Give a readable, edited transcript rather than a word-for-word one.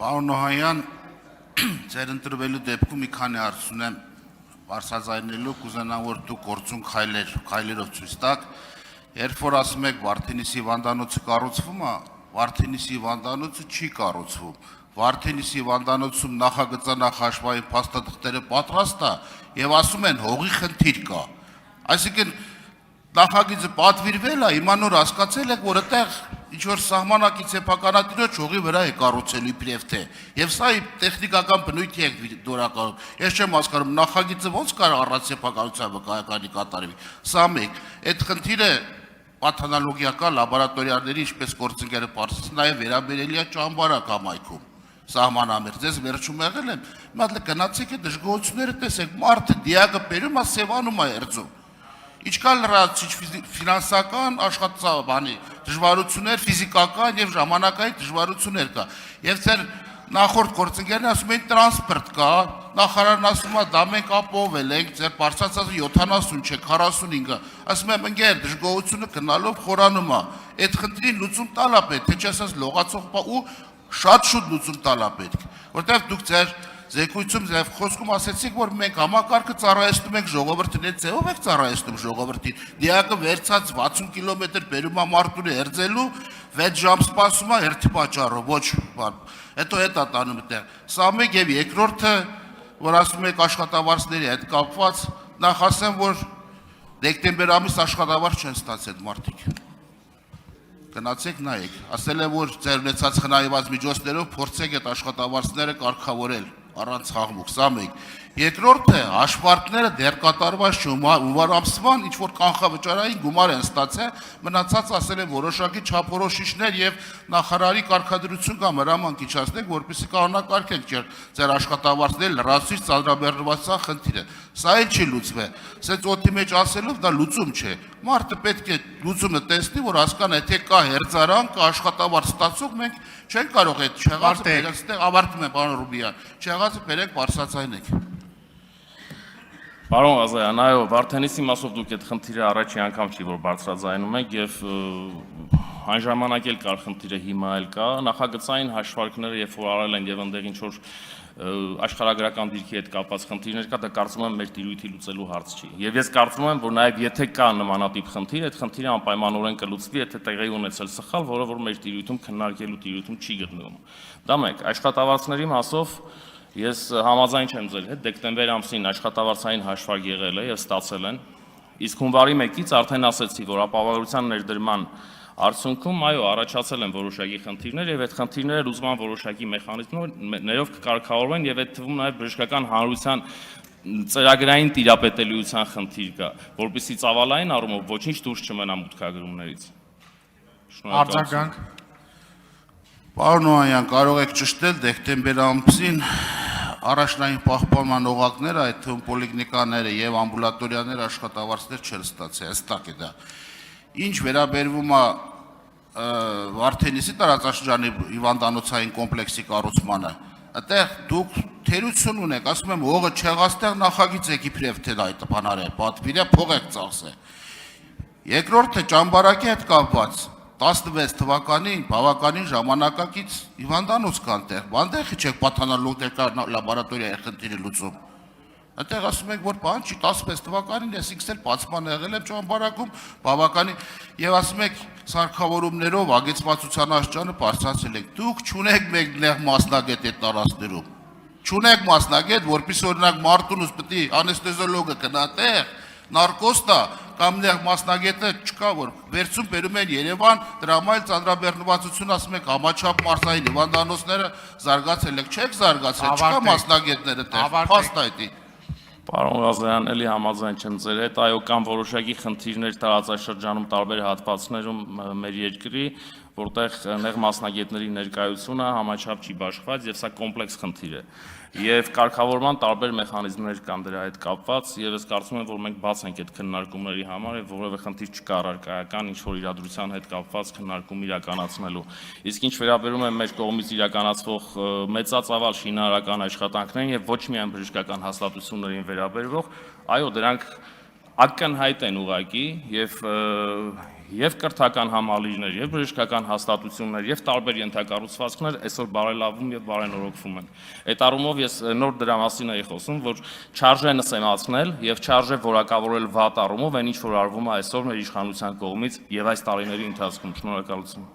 Պարոն Նոհայան, ձեր ընտրվելու դեպքում մի քանի հարց ունեմ բարձրաձայնելու, կուզենամ, որ դուք գործուն քայլերով ցույց տաք, երբ որ ասում եք Վարդենիսի հիվանդանոցը կառուցվում է, Վարդենիսի հիվանդանոցը չի կառուցվում, Վարդենիսի հիվանդանոցում նախագծանախաշվային փաստաթղթերը պատրաստ է եւ ասում են հողի խնդիր կա, այսինքն նախագիծը պատվիրվել է, հիմա նոր հասկացել եք, որ այդտեղ ինչ-որ սահմանակից սեփականատիրոջ հողի վրա է կառուցելու իբրև թե, եւ սա տեխնիկական բնույթի է դորականում, ես չեմ հասկանում, նախագիծը ոնց կարող առանց սեփականության վկայականի կատարվի, սա մեկ, այդ խնդիրը պաթանոլոգիական լաբորատորիաների ինչպես գործընկերը պարզեց, նաեւ վերաբերելի է ճամբարակ համայնքում, սահմանամերձ, ես վերջում եղել եմ, մի հատ գնացեք այդ դժգոհությունները տեսեք, մարդը դիակը բերում է, սևանում է երձում, Ինչքան լրացիչ ֆինանսական աշխատանքի դժվարություններ, ֆիզիկական եւ ժամանակային դժվարություններ կա։ Եվ ձեր նախորդ գործընկերն ասում են տրանսպորտ կա, նախարարն ասում է դա մենք ապովել ենք, ձեր բարձրացած 70 չէ, 45-ը։ Ասում եմ ընկեր, դժգոհությունը գնալով խորանում է։ Այդ խնդրին լուծում տալ է պետք, թե չէ ասած լողացող ու շատ շուտ լուծում տալ է պետք, որտեղ դուք ձեր Զեկույցում ձեւ խոսքում ասեցիք, որ մենք համակարգը ծառայեցնում ենք ժողովրդին, այդ ձևով եք ծառայեցնում ժողովրդին։ Դիակը վերցած 60 կիլոմետր բերում է մարդուն հերձելու, 6 ժամ սպասում է հերթի պատճառով, ոչ բան։ Հետո հետա տանում այդտեղ։ Սա մեկ եւ երկրորդը, որ ասում եք աշխատավարձների հետ կապված, նախ ասեմ, որ դեկտեմբեր ամիս աշխատավարձ չեն ստացել մարդիկ։ Գնացեք նայեք, ասել եմ, որ ձեր ունեցած խնայված միջոցներով փորձեք այդ աշխատավարձները կարգավորել առանց խաղմուկ, սա մեկ։ Երկրորդը հաշվարկները դեռ կատարված չի, հունվար ամսվան ինչ որ կանխավճարային գումար են ստացել, մնացած ասել են որոշակի չափորոշիչներ եւ նախարարի կարգադրություն կամ հրամանք իջացնեք, որպեսզի կանոնակարգենք ձեր աշխատավարձների լրացուցիչ ծանրաբեռնվածության խնդիրը։ Սա էլ չի լուծվել։ Սենց օդի մեջ ասելով դա լուծում չէ։ Մարդը պետք է լուծումը տեսնի, որ հասկանա, թե կա հերձարան, կա աշխատավարձ ստացող, մենք չենք կարող այդ չեղածը բերել, այստեղ ավարտում եմ, պարոն Ռուբիան, չեղածը բերեք բարձրացնենք։ Պարոն Ղազարյան, այո, Վարդենիսի մասով դուք այդ խնդիրը առաջի անգամ չի, որ բարձրաձայնում եք եւ այն ժամանակ էլ կար խնդիրը, հիմա էլ կա, նախագծային հաշվարկները երբ որ արել են եւ այնտեղ ինչ որ աշխարհագրական դիրքի հետ կապված խնդիրներ կա, դա կարծում եմ մեր տիրույթի լուծելու հարց չի։ Եվ ես կարծում եմ, որ նաեւ եթե կա նմանատիպ խնդիր, այդ խնդիրը անպայմանորեն կլուծվի, եթե տեղի ունեցել սխալ, որը որ մեր տիրույթում քննարկելու տիրույթում չի գտնվում։ Դա մեկ, աշխատավարձների մասով ես համաձայն չեմ ձեր հետ, դեկտեմբեր ամսին աշխատավարձային հաշվարկ եղել է եւ ստացել են։ Իսկ հունվարի 1-ից արդեն ասեցի, որ ապահովության ներդրման արդյունքում այո, առաջացել են որոշակի խնդիրներ եւ այդ խնդիրները լուծման որոշակի մեխանիզմներով կկարգավորվեն եւ այդ թվում նաեւ բժշկական հանրության ծրագրային տիրապետելիության խնդիր կա, որպեսզի ծավալային առումով ոչինչ դուրս չմնա մուտքագրումներից։ Արձագանք։ Պարոն Նոհայան, կարող եք ճշտել դեկտեմբեր ամսին առաջնային պահպանման օղակները, այդ թվում պոլիկլինիկաները եւ ամբուլատորիաները աշխատավարձներ չեն ստացել, հստակ է դա։ Ինչ վերաբերվում է Վարդենիսի տարածաշրջանի հիվանդանոցային կոմպլեքսի կառուցմանը, այդտեղ դուք թերություն ունեք, ասում եմ, հողը չեղած նախագիծ եք իբրև թե այդ բանարը պատվիրը փող եք ծախսել։ Երկրորդը ճամբարակի հետ կապված 16 թվականին բավականին ժամանակակից հիվանդանոց կան տեղ, բանդեղի չեք պաթանոլոգիական լաբորատորիայի խնդիրը լուծում։ Այդտեղ ասում եք, որ բան չի 16 թվականին ես ինքս էլ բացման եղել եմ ճամբարակում, բավականին եւ ասում եք սարքավորումներով ագեցվածության աշճանը բարձրացել եք։ Դուք չունեք մեկնեղ մասնագետ այդ տարածքներում։ Չունեք մասնագետ, որպես օրինակ Մարտունուս պետք է անեստեզիոլոգը գնա տեղ, նարկոստա կամ նեղ մասնագետը չկա, որ վերցում բերում են Երևան, դրա համար ծանրաբեռնվածություն ասում եք համաչափ մարզային հիվանդանոցները զարգացել եք, չեք զարգացել, չկա մասնագետները տեղ, փաստ այդ է։ Պարոն Ղազարյան, էլի համաձայն չեմ ձեր հետ, այո, կան որոշակի խնդիրներ տարածաշրջանում տարբեր հատվածներում մեր երկրի, որտեղ նեղ մասնագետների ներկայությունը համաչափ չի բաշխված եւ սա կոմպլեքս խնդիր է։ Եվ կարգավորման տարբեր մեխանիզմներ կան դրա հետ կապված, եւ ես կարծում եմ, որ մենք բաց ենք այդ քննարկումների համար եւ որևէ խնդիր չկա առարկայական ինչ որ իրադրության հետ կապված քննարկում իրականացնելու։ Իսկ ինչ վերաբերում է մեր կողմից իրականացվող մեծածավալ շինարարական աշխատանքներին եւ ոչ միայն բժշկական հաստատություններին վերաբերվող, այո, դրանք ակնհայտ են ուղղակի եւ եւ կրթական համալիրներ, եւ բժշկական հաստատություններ, եւ տարբեր ենթակառուցվածքներ այսօր բարելավում եւ բարենորոգվում են։ Այդ առումով ես նոր դրա մասին էի խոսում, որ չարժե նսեմացնել եւ չարժե որակավորել վատ առումով այն ինչ որ արվում է այսօր մեր իշխանության կողմից եւ այս տարիների ընթացքում։ Շնորհակալություն։